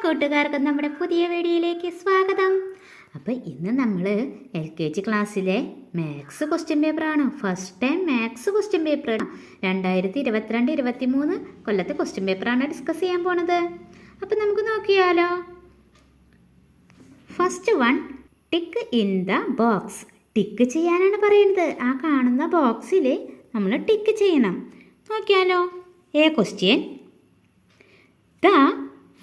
കൂട്ടുകാർക്കും നമ്മുടെ പുതിയ വീഡിയോയിലേക്ക് സ്വാഗതം. അപ്പോൾ ഇന്ന് നമ്മൾ LKG ക്ലാസ്സിലെ മാത്സ് ക്വസ്റ്റ്യൻ പേപ്പറാണ്. First time maths question paper 2022-23 കൊല്ലത്തെ ക്വസ്റ്റ്യൻ പേപ്പറാണ് ഡിസ്കസ് ചെയ്യാൻ പോണത്. അപ്പോൾ നമുക്ക് നോക്കിയാലോ. First one, tick in the box. Tick ചെയ്യാനാണ് പറയുന്നത്. ആ കാണുന്ന ബോക്സിൽ നമ്മൾ ടിക്ക് ചെയ്യണം. നോക്കിയാലോ. A question, the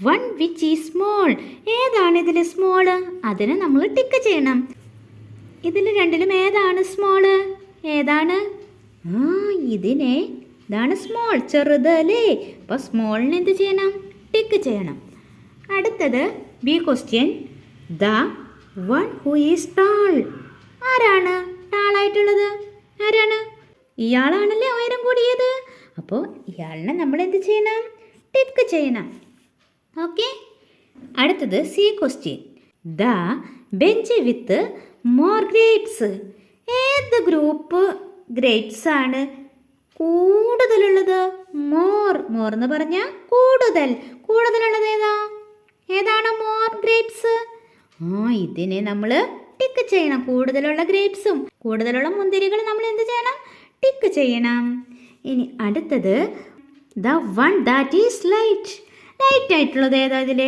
one which is small. ഏതാണ് ഇതിൽ സ്മോള്? അതിന് നമ്മൾ ടിക്ക് ചെയ്യണം. ഇതിൽ രണ്ടിലും ഏതാണ് സ്മോള്? ഏതാണ്? ഇതാണ് സ്മോൾ, ചെറുതല്ലേ. അപ്പോൾ സ്മോളിന് എന്ത് ചെയ്യണം? ടിക്ക് ചെയ്യണം. അടുത്തത് B question, the one who is tall. ആരാണ് ടാളായിട്ടുള്ളത്? ആരാണ്? ഇയാളാണല്ലേ ഉയരം കൂടിയത്. അപ്പോൾ ഇയാളിനെ നമ്മൾ എന്ത് ചെയ്യണം? ടിക്ക് ചെയ്യണം. ഓക്കെ. അടുത്തത് C question, the bench with more grapes. ഏത് ഗ്രൂപ്പ് ഗ്രേപ്സ് ആണ് കൂടുതലുള്ളത്? മോർ. മോർ എന്ന് പറഞ്ഞാൽ കൂടുതലുള്ളത് ഏതാണ് മോർ ഗ്രേപ്സ്? ഇതിനെ നമ്മൾ ടിക്ക് ചെയ്യണം. കൂടുതലുള്ള ഗ്രേപ്സും കൂടുതലുള്ള മുന്തിരികൾ നമ്മൾ എന്ത് ചെയ്യണം? ടിക്ക് ചെയ്യണം. ഇനി അടുത്തത് the one that is light. Light ആയിട്ടുള്ളത് ഏതാ ഇതില്?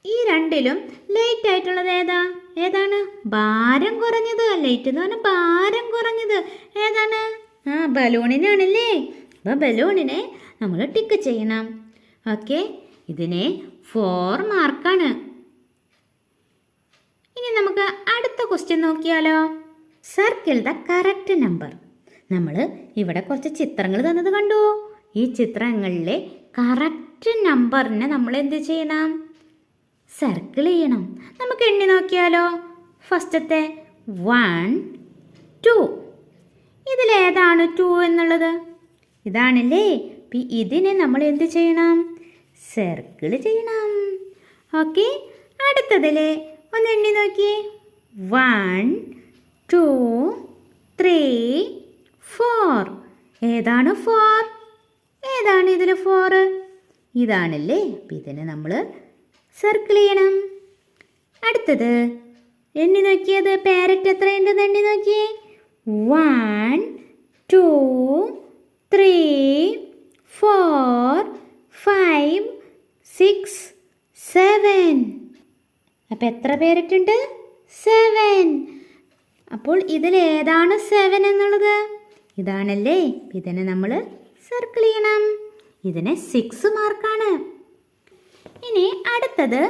ഈ രണ്ടിലും ലൈറ്റ് ആയിട്ടുള്ളത് ഏതാണ്? ഭാരം കുറഞ്ഞത്. ലൈറ്റ് എന്ന് പറഞ്ഞാൽ ഭാരം കുറഞ്ഞത് ഏതാണ്? ബലൂണിനാണല്ലേ. അപ്പോൾ ബലൂണിനെ നമ്മൾ ടിക്ക് ചെയ്യണം. ഓക്കെ. ഇതിനെ 4 മാർക്കാണ്. ഇനി നമുക്ക് അടുത്ത ക്വസ്റ്റ്യൻ നോക്കിയാലോ. Circle the correct number. നമ്മൾ ഇവിടെ കുറച്ച് ചിത്രങ്ങൾ തന്നത് കണ്ടു. ഈ ചിത്രങ്ങളിലെ കറക്റ്റ് നമ്പറിനെ നമ്മൾ എന്ത് ചെയ്യണം? സർക്കിൾ ചെയ്യണം. നമുക്ക് എണ്ണി നോക്കിയാലോ. ഫസ്റ്റത്തെ 1 2. ഇതിലേതാണ് 2 എന്നുള്ളത്? ഇതാണല്ലേ. ഇതിനെ നമ്മൾ എന്ത് ചെയ്യണം? സർക്കിൾ ചെയ്യണം. ഓക്കെ. അടുത്തതിൽ ഒന്ന് എണ്ണി നോക്കിയേ. 1 2 3 4. ഏതാണ് 4? ഏതാണ് ഇതിൽ 4? ഇതാണല്ലേ. അപ്പം ഇതിനെ നമ്മൾ സർക്കിൾ ചെയ്യണം. അടുത്തത് എണ്ണി നോക്കിയത് പാരറ്റ് എത്രയുണ്ടെന്ന് എണ്ണി നോക്കിയേ. 1 2 3 4 5 6 7. അപ്പം എത്ര പാരറ്റ് ഉണ്ട്? 7. അപ്പോൾ ഇതിലേതാണ് 7 എന്നുള്ളത്? ഇതാണല്ലേ. ഇതിനെ നമ്മൾ സർക്കിൾ ചെയ്യണം. ഇതിന് 6 മാർക്കാണ്. ഇനി അടുത്തത്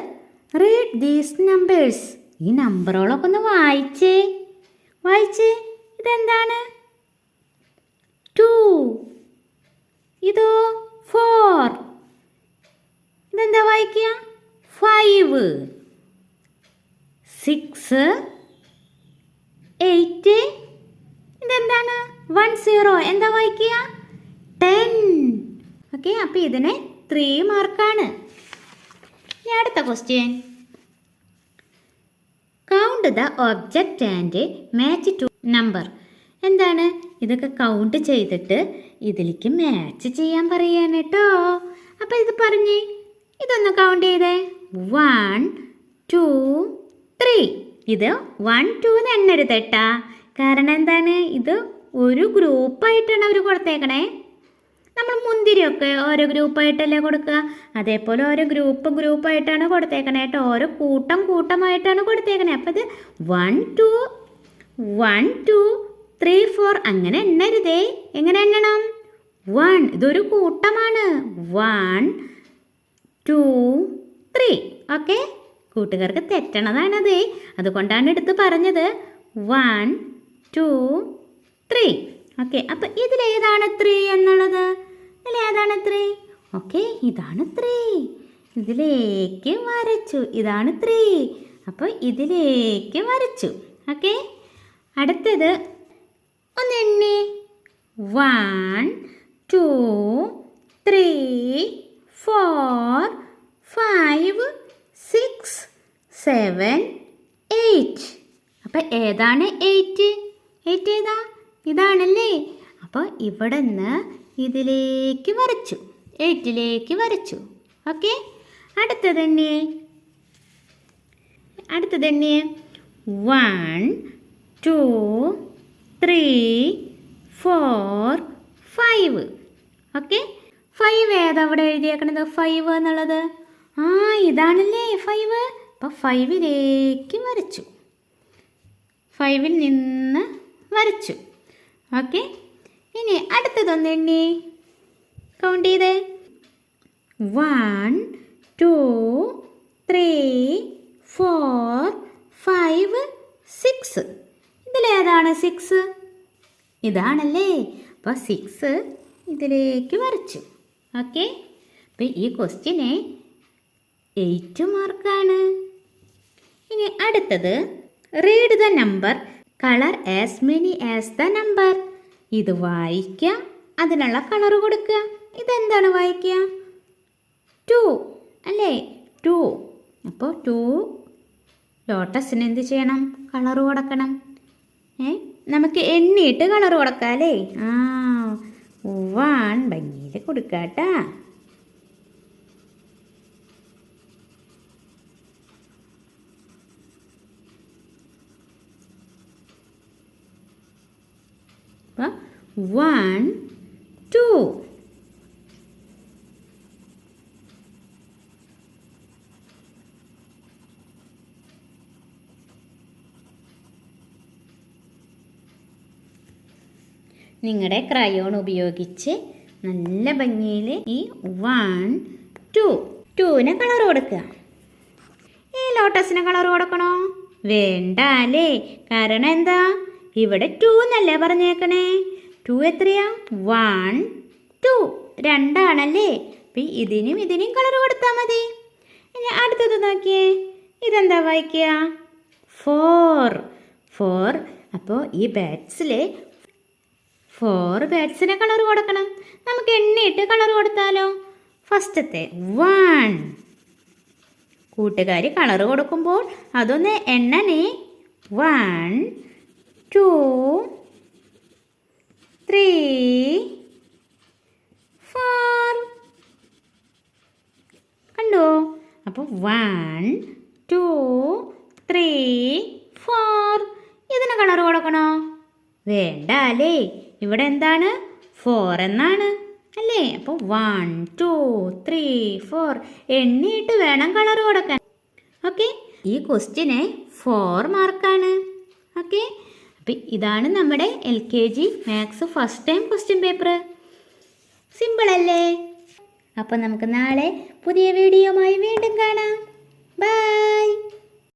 റീഡ് ദീസ് നമ്പേഴ്സ്. ഈ നമ്പറുകളൊക്കെ ഒന്ന് വായിച്ചേ. ഇതെന്താണ്? 2. ഇതോ 4. ഇതെന്താ വായിക്കുക? 5 6 8. ഇതെന്താണ്? 1 0. എന്താ വായിക്കുക? 10. ഓക്കെ. അപ്പോൾ ഇതിന് 3 മാർക്കാണ്. ഇനി അടുത്ത question, count the object and match to number. എന്താണ്? ഇതൊക്കെ കൗണ്ട് ചെയ്തിട്ട് ഇതിലേക്ക് മാച്ച് ചെയ്യാൻ പറയാണ് കേട്ടോ. അപ്പോൾ ഇത് പറഞ്ഞേ. ഇതൊന്ന് കൗണ്ട് ചെയ്തേ. 1 2 3. ഇത് 1 2 എന്ന് എണ്ണരുത് കേട്ടാ. കാരണം എന്താണ്? ഇത് ഒരു ഗ്രൂപ്പായിട്ടാണ് അവർ കൊടുത്തേക്കണേ. നമ്മൾ മുന്തിരിയൊക്കെ ഓരോ ഗ്രൂപ്പായിട്ടല്ലേ കൊടുക്കുക. അതേപോലെ ഓരോ ഗ്രൂപ്പായിട്ടാണ് കൊടുത്തേക്കണേ കേട്ടോ. ഓരോ കൂട്ടമായിട്ടാണ് കൊടുത്തേക്കണേ. അപ്പോൾ ഇത് 1 2 1 2 3 4 അങ്ങനെ എണ്ണരുതേ. എങ്ങനെ എണ്ണണം? 1. ഇതൊരു കൂട്ടമാണ്. 1 2 3. ഓക്കെ. കൂട്ടുകാർക്ക് തെറ്റണതാണതേ. അതുകൊണ്ടാണ് എടുത്ത് പറഞ്ഞത്. 1 2 3. ഓക്കെ. അപ്പം ഇതിലേതാണ് 3 എന്നുള്ളത്? ഇതിലേതാണ് 3? ഓക്കെ. ഇതാണ് 3. ഇതിലേക്ക് വരച്ചു. ഇതാണ് 3. അപ്പോൾ ഇതിലേക്ക് വരച്ചു. ഓക്കെ. അടുത്തത് ഒന്ന് എണ്ണി. 1 2 3 4 5 6 7 8. അപ്പം ഏതാണ് 8? ഏതാ? ഇതാണല്ലേ. അപ്പോൾ ഇവിടെ നിന്ന് ഇതിലേക്ക് വരച്ചു. 8ലേക്ക് വരച്ചു. ഓക്കെ. അടുത്തത് തന്നെ അടുത്തത് എണ്ണിയേ 1 2 3 4 5. ഓക്കെ, 5 ഏതാ അവിടെ എഴുതിയേക്കണത്? 5 എന്നുള്ളത് ഇതാണല്ലേ 5. അപ്പോൾ 5ലേക്ക് വരച്ചു, 5ൽ നിന്ന് വരച്ചു. ഓക്കെ, ഇനി അടുത്തതൊന്ന് എണ്ണി കൗണ്ട് ചെയ്തേ. 1 2 3 4 5 6. ഇതിലേതാണ് 6? ഇതാണല്ലേ. അപ്പോൾ 6 ഇതിലേക്ക് വരച്ചു. ഓക്കെ, അപ്പോൾ ഈ ക്വസ്റ്റ്യന് 8 മാർക്കാണ്. ഇനി അടുത്തത് read the number, colour as many as the number. ഇത് വായിക്കാം, അതിനുള്ള കളർ കൊടുക്കുക. ഇതെന്താണ് വായിക്കുക? 2 അല്ലേ, 2. അപ്പോൾ 2 ലോട്ടസിന് എന്ത് ചെയ്യണം? കളർ കൊടുക്കണം. നമുക്ക് എണ്ണിയിട്ട് കളർ കൊടുക്കാം അല്ലേ. 1 ഭംഗിയിൽ കൊടുക്കാട്ടാ. അപ്പം 1 2. നിങ്ങളുടെ ക്രയോൺ ഉപയോഗിച്ച് നല്ല ഭംഗിയിൽ ഈ 1 2 2ന് കളർ കൊടുക്കുക. ഈ ലോട്ടസിന് കളർ കൊടുക്കണോ? വേണ്ട അല്ലേ. കാരണം എന്താ? ഇവിടെ 2 എന്നല്ലേ പറഞ്ഞേക്കണേ. 2 എത്രയാ? 1 2 2ആണല്ലേ. അപ്പം ഇതിനും കളർ കൊടുത്താൽ മതി. ഇനി അടുത്തത് നോക്കിയേ, ഇതെന്താ വായിക്കുക? 4. അപ്പോൾ ഈ ബാറ്റ്സിൽ 4 ബാറ്റ്സിന് കളർ കൊടുക്കണം. നമുക്ക് എണ്ണിയിട്ട് കളർ കൊടുത്താലോ? ഫസ്റ്റത്തെ 1. കൂട്ടുകാർ കളർ കൊടുക്കുമ്പോൾ അതൊന്ന് എണ്ണണേ. 1 2 3 4. കണ്ടോ? അപ്പോൾ 1 2 3 4. ഇതിന് കളർ കൊടുക്കണോ? വേണ്ട അല്ലേ. ഇവിടെ എന്താണ്? 4 എന്നാണ് അല്ലേ. അപ്പോൾ 1 2 3 4 എണ്ണിയിട്ട് വേണം കളർ കൊടുക്കാൻ. ഓക്കെ, ഈ ക്വസ്റ്റ്യന് 4 മാർക്കാണ്. ഓക്കെ, അപ്പം ഇതാണ് നമ്മുടെ LKG maths first time question paper. Simple അല്ലേ. അപ്പോൾ നമുക്ക് നാളെ പുതിയ വീഡിയോയുമായി വീണ്ടും കാണാം.